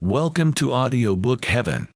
Welcome to Audiobook Heaven.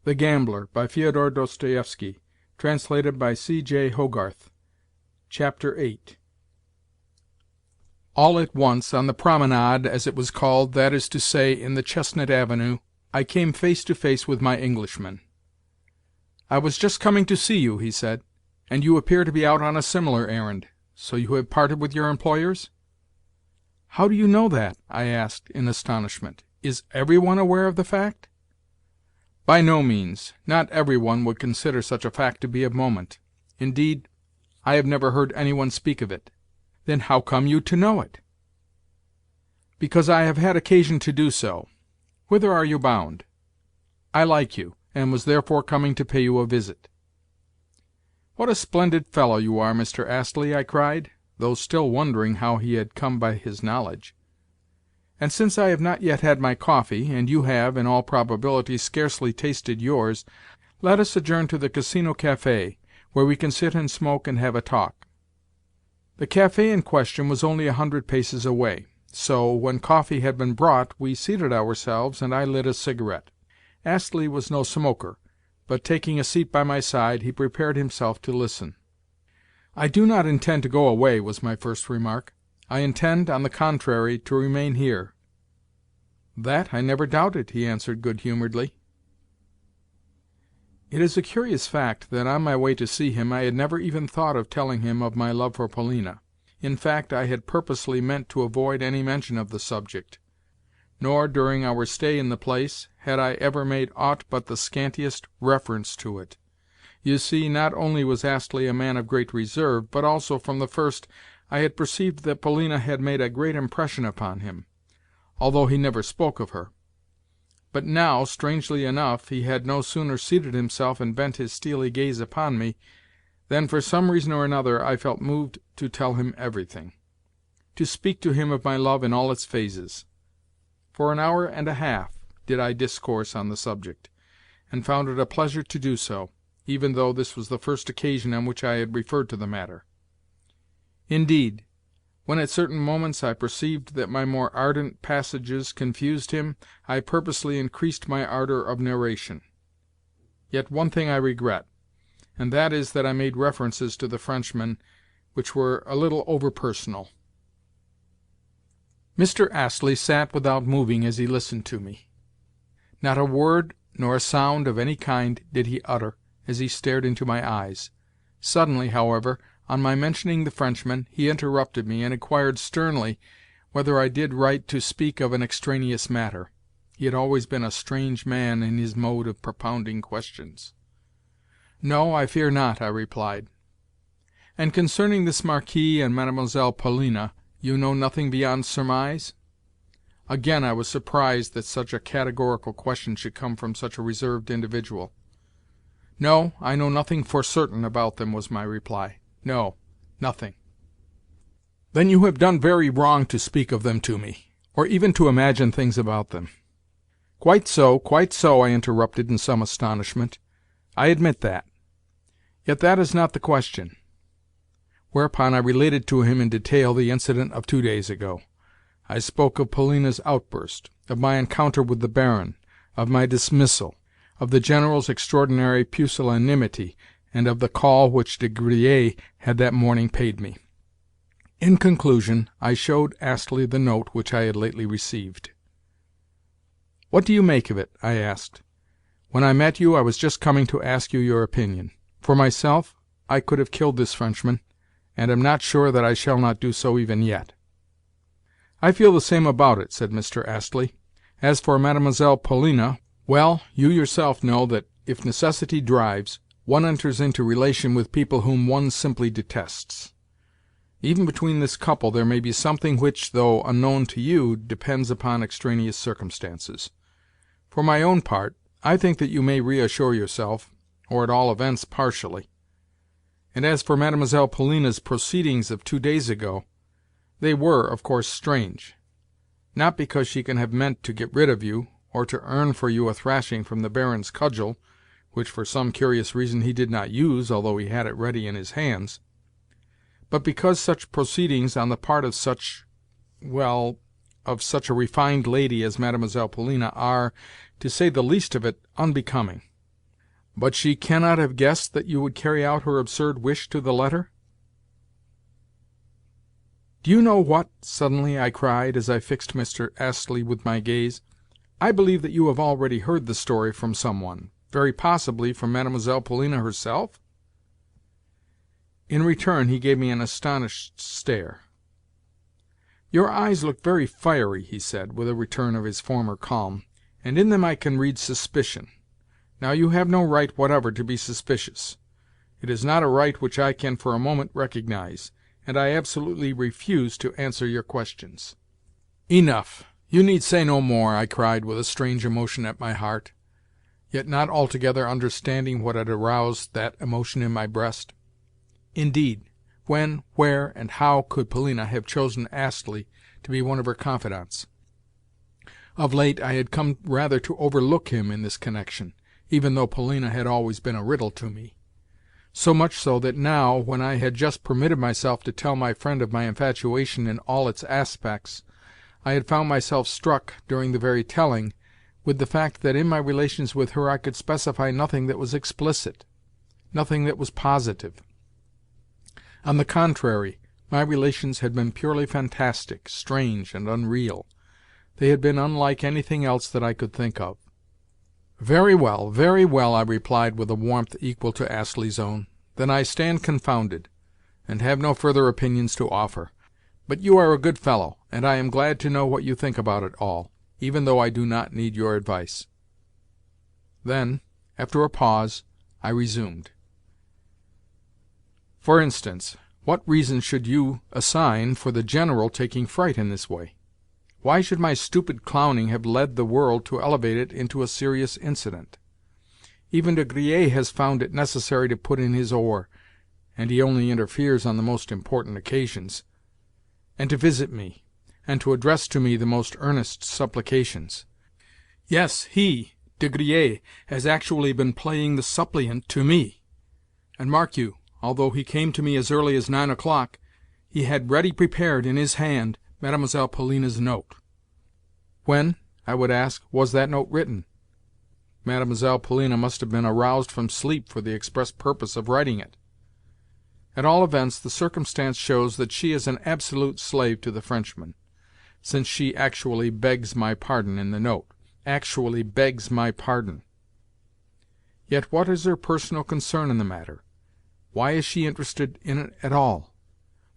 The Gambler by Fyodor Dostoevsky, translated by C.J. Hogarth. Chapter 8. All at once, on the promenade, as it was called, that is to say, in the Chestnut Avenue, I came face to face with my Englishman. "I was just coming to see you," he said, "and you appear to be out on a similar errand. So you have parted with your employers?" "How do you know that?" I asked, in astonishment. "Is every one aware of the fact?" "By no means. Not every one would consider such a fact to be of moment. Indeed, I have never heard any one speak of it." "Then how come you to know it?" "Because I have had occasion to do so. Whither are you bound?" "I like you, and was therefore coming to pay you a visit." "What a splendid fellow you are, Mr. Astley!" I cried, though still wondering how he had come by his knowledge. "And since I have not yet had my coffee, and you have, in all probability, scarcely tasted yours, let us adjourn to the Casino Café, where we can sit and smoke and have a talk." The café in question was only 100 paces away; so, when coffee had been brought, we seated ourselves, and I lit a cigarette. Astley was no smoker, but, taking a seat by my side, he prepared himself to listen. "I do not intend to go away," was my first remark. "I intend, on the contrary, to remain here." "That I never doubted," he answered good-humoredly. It is a curious fact that on my way to see him I had never even thought of telling him of my love for Polina. In fact, I had purposely meant to avoid any mention of the subject. Nor, during our stay in the place, had I ever made aught but the scantiest reference to it. You see, not only was Astley a man of great reserve, but also, from the first, I had perceived that Polina had made a great impression upon him, although he never spoke of her. But now, strangely enough, he had no sooner seated himself and bent his steely gaze upon me, than, for some reason or another, I felt moved to tell him everything, to speak to him of my love in all its phases. For an hour and a half did I discourse on the subject, and found it a pleasure to do so, even though this was the first occasion on which I had referred to the matter. Indeed, when at certain moments I perceived that my more ardent passages confused him, I purposely increased my ardor of narration. Yet one thing I regret, and that is that I made references to the Frenchman which were a little over-personal. Mr. Astley sat without moving as he listened to me. Not a word nor a sound of any kind did he utter as he stared into my eyes. Suddenly, however, on my mentioning the Frenchman, he interrupted me, and inquired sternly whether I did right to speak of an extraneous matter. He had always been a strange man in his mode of propounding questions. "No, I fear not," I replied. "And concerning this Marquis and Mademoiselle Polina, you know nothing beyond surmise?" Again I was surprised that such a categorical question should come from such a reserved individual. "No, I know nothing for certain about them," was my reply. "No, nothing." "Then you have done very wrong to speak of them to me, or even to imagine things about them." Quite so, I interrupted in some astonishment. "I admit that. Yet that is not the question." Whereupon I related to him in detail the incident of 2 days ago. I spoke of Polina's outburst, of my encounter with the Baron, of my dismissal, of the General's extraordinary pusillanimity, and of the call which De Griers had that morning paid me. In conclusion, I showed Astley the note which I had lately received. "What do you make of it?" I asked. "When I met you I was just coming to ask you your opinion. For myself, I could have killed this Frenchman, and am not sure that I shall not do so even yet." "I feel the same about it," said Mr. Astley. "As for Mademoiselle Polina, well, you yourself know that, if necessity drives, one enters into relation with people whom one simply detests. Even between this couple there may be something which, though unknown to you, depends upon extraneous circumstances. For my own part, I think that you may reassure yourself, or at all events partially. And as for Mademoiselle Polina's proceedings of 2 days ago, they were, of course, strange. Not because she can have meant to get rid of you, or to earn for you a thrashing from the Baron's cudgel, which for some curious reason he did not use, although he had it ready in his hands, but because such proceedings on the part of such—well, of such a refined lady as Mademoiselle Polina are, to say the least of it, unbecoming. But she cannot have guessed that you would carry out her absurd wish to the letter?" "Do you know what?" suddenly I cried, as I fixed Mr. Astley with my gaze. "I believe that you have already heard the story from some one, very possibly from Mademoiselle Polina herself?" In return he gave me an astonished stare. "Your eyes look very fiery," he said, with a return of his former calm, "and in them I can read suspicion. Now you have no right whatever to be suspicious. It is not a right which I can for a moment recognize, and I absolutely refuse to answer your questions." "Enough. You need say no more," I cried with a strange emotion at my heart, yet not altogether understanding what had aroused that emotion in my breast. Indeed, when, where, and how could Polina have chosen Astley to be one of her confidants? Of late I had come rather to overlook him in this connection, even though Polina had always been a riddle to me; so much so that now, when I had just permitted myself to tell my friend of my infatuation in all its aspects, I had found myself struck, during the very telling, with the fact that in my relations with her I could specify nothing that was explicit, nothing that was positive. On the contrary, my relations had been purely fantastic, strange, and unreal. They had been unlike anything else that I could think of. "Very well, very well," I replied with a warmth equal to Astley's own. "Then I stand confounded, and have no further opinions to offer. But you are a good fellow, and I am glad to know what you think about it all, even though I do not need your advice." Then, after a pause, I resumed. "For instance, what reason should you assign for the General taking fright in this way? Why should my stupid clowning have led the world to elevate it into a serious incident? Even De Griers has found it necessary to put in his oar, and he only interferes on the most important occasions, and to visit me, and to address to me the most earnest supplications. Yes, he, De Griers, has actually been playing the suppliant to me. And mark you, although he came to me as early as 9 o'clock, he had ready prepared in his hand Mademoiselle Polina's note. When, I would ask, was that note written? Mademoiselle Polina must have been aroused from sleep for the express purpose of writing it. At all events, the circumstance shows that she is an absolute slave to the Frenchman, since she actually begs my pardon in the note. Actually begs my pardon. Yet what is her personal concern in the matter? Why is she interested in it at all?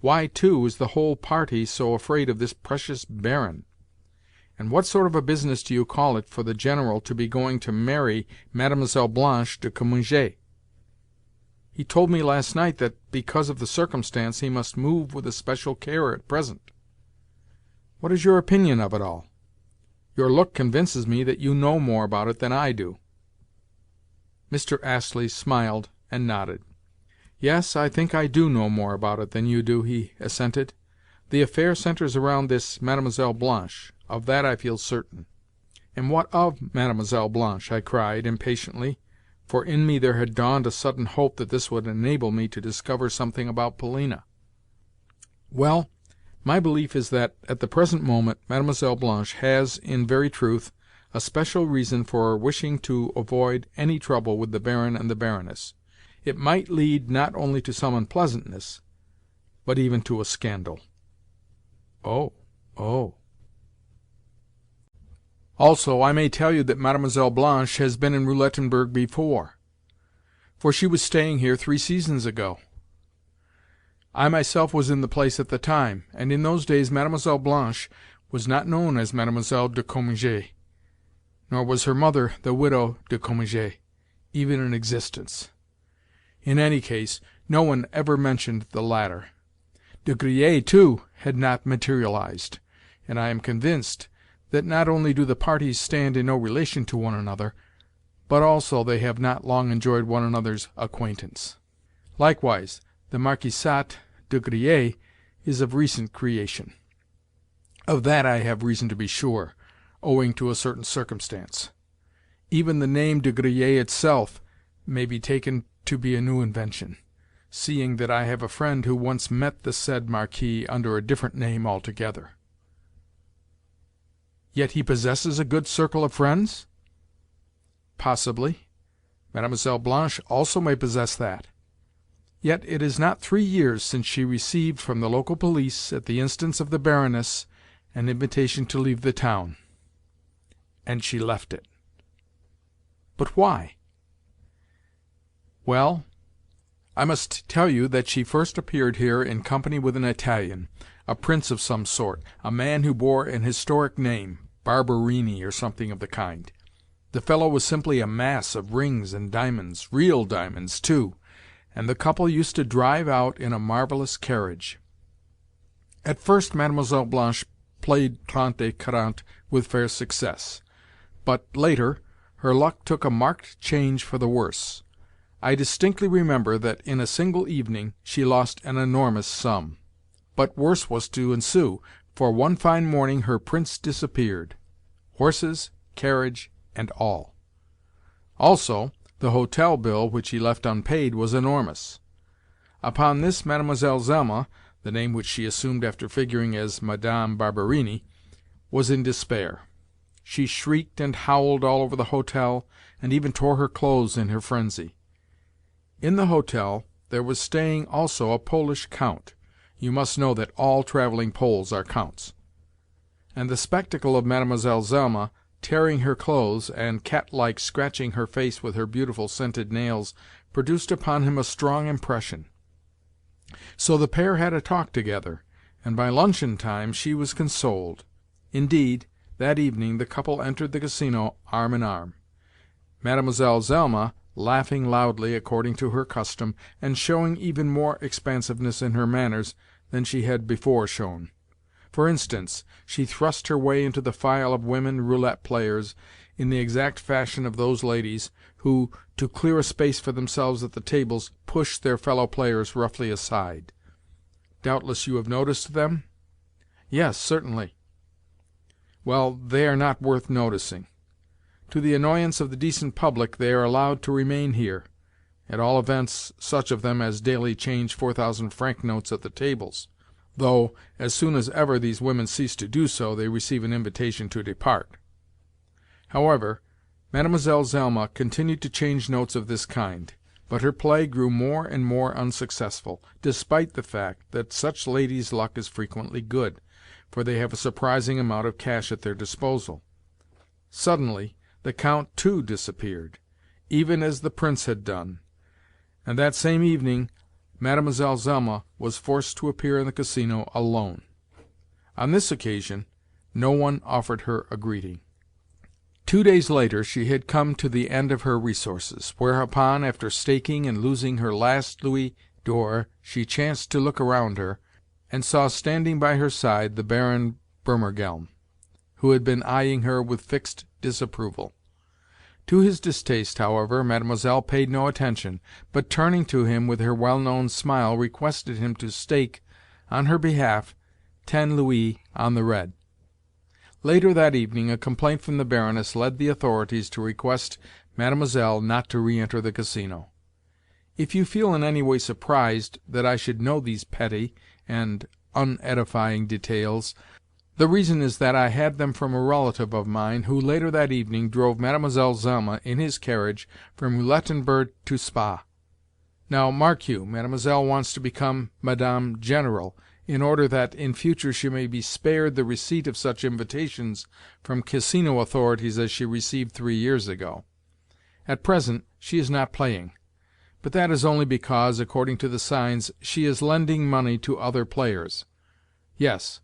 Why, too, is the whole party so afraid of this precious Baron? And what sort of a business do you call it for the General to be going to marry Mademoiselle Blanche de Cominges? He told me last night that, because of the circumstance, he must move with especial care at present. What is your opinion of it all? Your look convinces me that you know more about it than I do." Mr. Astley smiled and nodded. "Yes, I think I do know more about it than you do," he assented. "The affair centres around this Mademoiselle Blanche. Of that I feel certain." "And what of Mademoiselle Blanche?" I cried, impatiently, for in me there had dawned a sudden hope that this would enable me to discover something about Polina. "Well, my belief is that, at the present moment, Mademoiselle Blanche has, in very truth, a special reason for wishing to avoid any trouble with the Baron and the Baroness. It might lead not only to some unpleasantness, but even to a scandal." "Oh, oh." "Also, I may tell you that Mademoiselle Blanche has been in Roulettenberg before, for she was staying here 3 seasons ago. I myself was in the place at the time, and in those days Mademoiselle Blanche was not known as Mademoiselle de Cominges, nor was her mother, the widow de Cominges, even in existence. In any case, no one ever mentioned the latter. De Griers, too, had not materialized, and I am convinced that not only do the parties stand in no relation to one another, but also they have not long enjoyed one another's acquaintance. Likewise, the Marquisate de Griers is of recent creation. Of that I have reason to be sure, owing to a certain circumstance. Even the name de Griers itself may be taken to be a new invention. seeing that I have a friend who once met the said Marquis under a different name altogether." "Yet he possesses a good circle of friends?" "Possibly. Mademoiselle Blanche also may possess that. Yet it is not 3 years since she received from the local police, at the instance of the Baroness, an invitation to leave the town. And she left it." "But why?" "Well, I must tell you that she first appeared here in company with an Italian, a prince of some sort, a man who bore an historic name, Barberini or something of the kind. The fellow was simply a mass of rings and diamonds, real diamonds, too, and the couple used to drive out in a marvelous carriage. At first Mademoiselle Blanche played trente et quarante with fair success, but, later, her luck took a marked change for the worse. I distinctly remember that in a single evening she lost an enormous sum. But worse was to ensue, for one fine morning her prince disappeared—horses, carriage, and all. Also, the hotel bill which he left unpaid was enormous. Upon this Mademoiselle Zelma, the name which she assumed after figuring as Madame Barberini, was in despair. She shrieked and howled all over the hotel, and even tore her clothes in her frenzy. In the hotel there was staying also a Polish count (you must know that all travelling Poles are counts), and the spectacle of Mademoiselle Zelma tearing her clothes, and, cat-like, scratching her face with her beautiful scented nails, produced upon him a strong impression. So the pair had a talk together, and by luncheon-time she was consoled. Indeed, that evening the couple entered the Casino arm in arm, Mademoiselle Zelma laughing loudly, according to her custom, and showing even more expansiveness in her manners than she had before shown. For instance, she thrust her way into the file of women roulette players in the exact fashion of those ladies who, to clear a space for themselves at the tables, push their fellow-players roughly aside. Doubtless you have noticed them? Yes, certainly. Well, they are not worth noticing. To the annoyance of the decent public they are allowed to remain here, at all events such of them as daily change 4,000-franc notes at the tables, though, as soon as ever these women cease to do so, they receive an invitation to depart. However, Mademoiselle Zelma continued to change notes of this kind, but her play grew more and more unsuccessful, despite the fact that such ladies' luck is frequently good, for they have a surprising amount of cash at their disposal. Suddenly the Count, too, disappeared, even as the Prince had done, and that same evening Mademoiselle Zelma was forced to appear in the Casino alone. On this occasion no one offered her a greeting. 2 days later she had come to the end of her resources, whereupon, after staking and losing her last louis d'or, she chanced to look around her, and saw standing by her side the Baron Burmergelm, who had been eyeing her with fixed disapproval. To his distaste, however, Mademoiselle paid no attention, but turning to him with her well-known smile, requested him to stake, on her behalf, 10 louis on the red. Later that evening a complaint from the Baroness led the authorities to request Mademoiselle not to re-enter the Casino. If you feel in any way surprised that I should know these petty and unedifying details, the reason is that I had them from a relative of mine, who later that evening drove Mademoiselle Zelma in his carriage from Roulettenberg to Spa. Now, mark you, Mademoiselle wants to become Madame General, in order that in future she may be spared the receipt of such invitations from Casino authorities as she received 3 years ago. At present she is not playing, but that is only because, according to the signs, she is lending money to other players. Yes,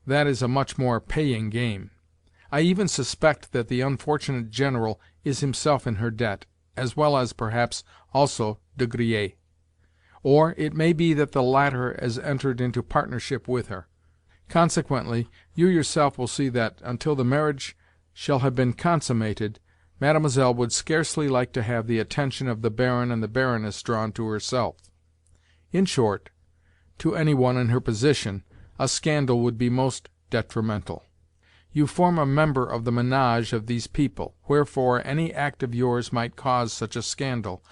that is a much more paying game. I even suspect that the unfortunate General is himself in her debt, as well as, perhaps, also De Griers. Or it may be that the latter has entered into partnership with her. Consequently, you yourself will see that, until the marriage shall have been consummated, Mademoiselle would scarcely like to have the attention of the Baron and the Baroness drawn to herself. In short, to any one in her position, a scandal would be most detrimental. You form a member of the ménage of these people, wherefore any act of yours might cause such a scandal,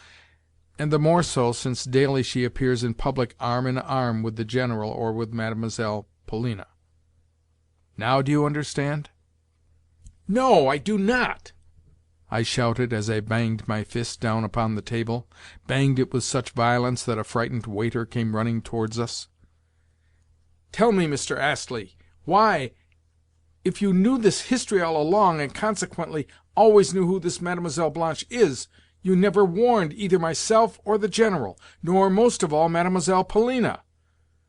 and the more so since daily she appears in public arm in arm with the General or with Mademoiselle Polina. Now do you understand?" "No, I do not!" I shouted as I banged my fist down upon the table, banged it with such violence that a frightened waiter came running towards us. "Tell me, Mr. Astley, why, if you knew this history all along, and consequently always knew who this Mademoiselle Blanche is, you never warned either myself or the General, nor, most of all, Mademoiselle Polina,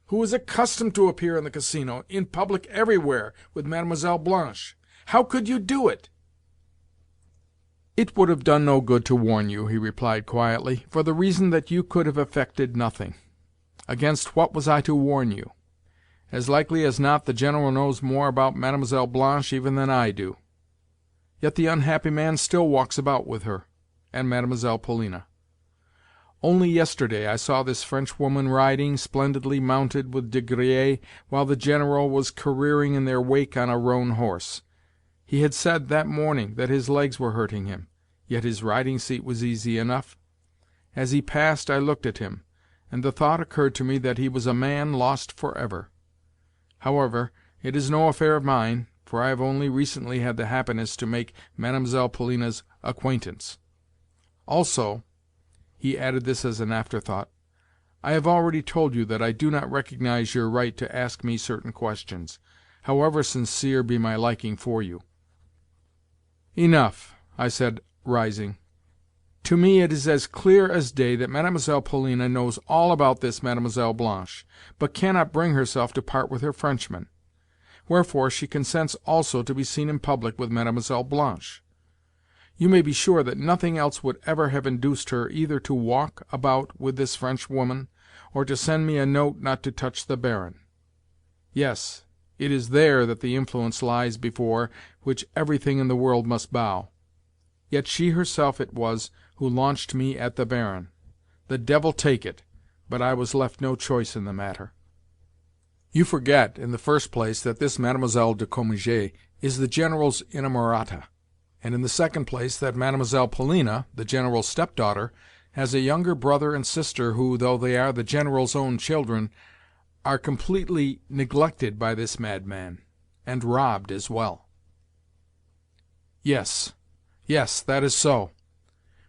who is accustomed to appear in the Casino, in public everywhere, with Mademoiselle Blanche? How could you do it?" "It would have done no good to warn you," he replied quietly, "for the reason that you could have effected nothing. Against what was I to warn you? As likely as not the General knows more about Mademoiselle Blanche even than I do. Yet the unhappy man still walks about with her, and Mademoiselle Polina. Only yesterday I saw this Frenchwoman riding, splendidly mounted, with De Griers, while the General was careering in their wake on a roan horse. He had said that morning that his legs were hurting him, yet his riding-seat was easy enough. As he passed I looked at him, and the thought occurred to me that he was a man lost forever. However, it is no affair of mine, for I have only recently had the happiness to make Mademoiselle Polina's acquaintance. Also," he added this as an afterthought, "I have already told you that I do not recognize your right to ask me certain questions, however sincere be my liking for you." "Enough," I said, rising. "To me it is as clear as day that Mademoiselle Polina knows all about this Mademoiselle Blanche, but cannot bring herself to part with her Frenchman. Wherefore she consents also to be seen in public with Mademoiselle Blanche. You may be sure that nothing else would ever have induced her either to walk about with this Frenchwoman, or to send me a note not to touch the Baron. Yes, it is there that the influence lies before which everything in the world must bow. Yet she herself it was who launched me at the Baron. The devil take it, but I was left no choice in the matter." "You forget, in the first place, that this Mademoiselle de Cominges is the General's inamorata, and in the second place that Mademoiselle Polina, the General's stepdaughter, has a younger brother and sister who, though they are the General's own children, are completely neglected by this madman, and robbed as well." "Yes, yes, that is so.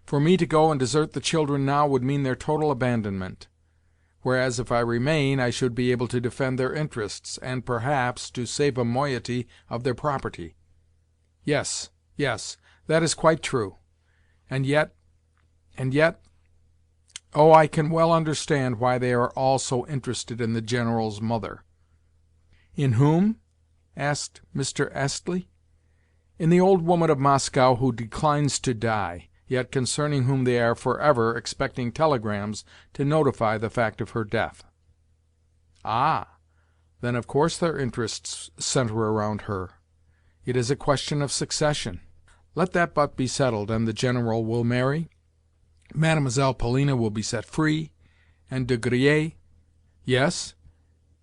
For me to go and desert the children now would mean their total abandonment; whereas, if I remain, I should be able to defend their interests, and, perhaps, to save a moiety of their property. Yes, yes, that is quite true. And yet, oh, I can well understand why they are all so interested in the General's mother." "In whom?" asked Mr. Astley. "In the old woman of Moscow who declines to die, yet concerning whom they are forever expecting telegrams to notify the fact of her death." "Ah, then of course their interests centre around her. It is a question of succession. Let that but be settled, and the General will marry, Mademoiselle Polina will be set free, and De Griers—yes,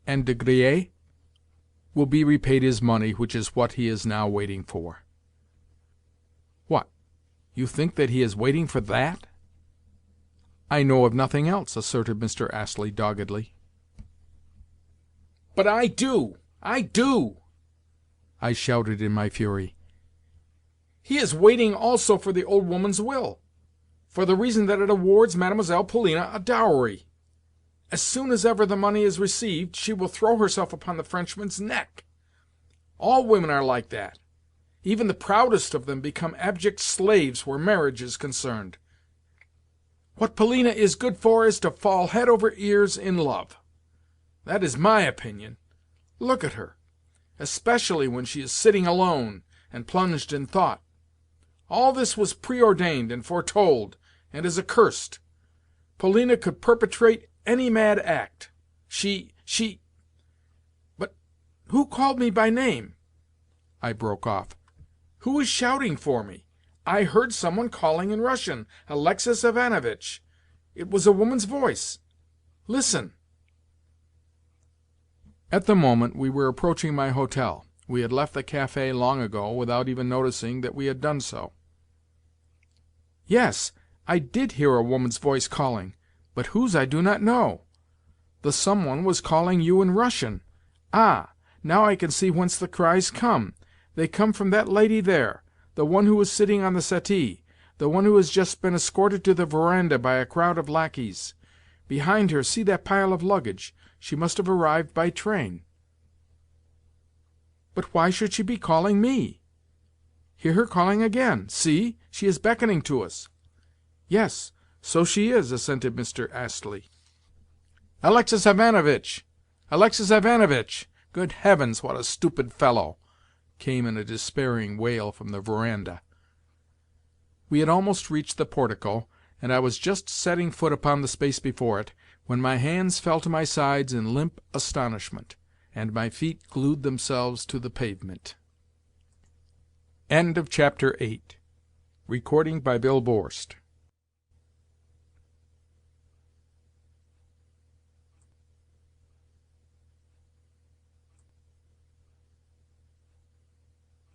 and De Griers will be repaid his money, which is what he is now waiting for." "What? You think that he is waiting for that?" "I know of nothing else," asserted Mr. Astley doggedly. "But I do, I do!" I shouted in my fury. "He is waiting also for the old woman's will, for the reason that it awards Mademoiselle Polina a dowry. As soon as ever the money is received, she will throw herself upon the Frenchman's neck. All women are like that. Even the proudest of them become abject slaves where marriage is concerned. What Polina is good for is to fall head over ears in love. That is my opinion. Look at her, especially when she is sitting alone and plunged in thought. All this was preordained and foretold, and is accursed. Polina could perpetrate any mad act. But who called me by name?" I broke off. "Who is shouting for me? I heard someone calling in Russian, 'Alexei Ivanovich.' It was a woman's voice. Listen." At the moment we were approaching my hotel. We had left the café long ago, without even noticing that we had done so. "Yes, I did hear a woman's voice calling, but whose I do not know. The someone was calling you in Russian. Ah, now I can see whence the cries come. They come from that lady there, the one who is sitting on the settee, the one who has just been escorted to the verandah by a crowd of lackeys. Behind her, see that pile of luggage. She must have arrived by train." "But why should she be calling me?" "Hear her calling again. See, she is beckoning to us." "Yes, so she is," assented Mr. Astley. "Alexei Ivanovich! Alexei Ivanovich! Good heavens, what a stupid fellow!" came in a despairing wail from the verandah. We had almost reached the portico, and I was just setting foot upon the space before it, when my hands fell to my sides in limp astonishment, and my feet glued themselves to the pavement. Chapter 9.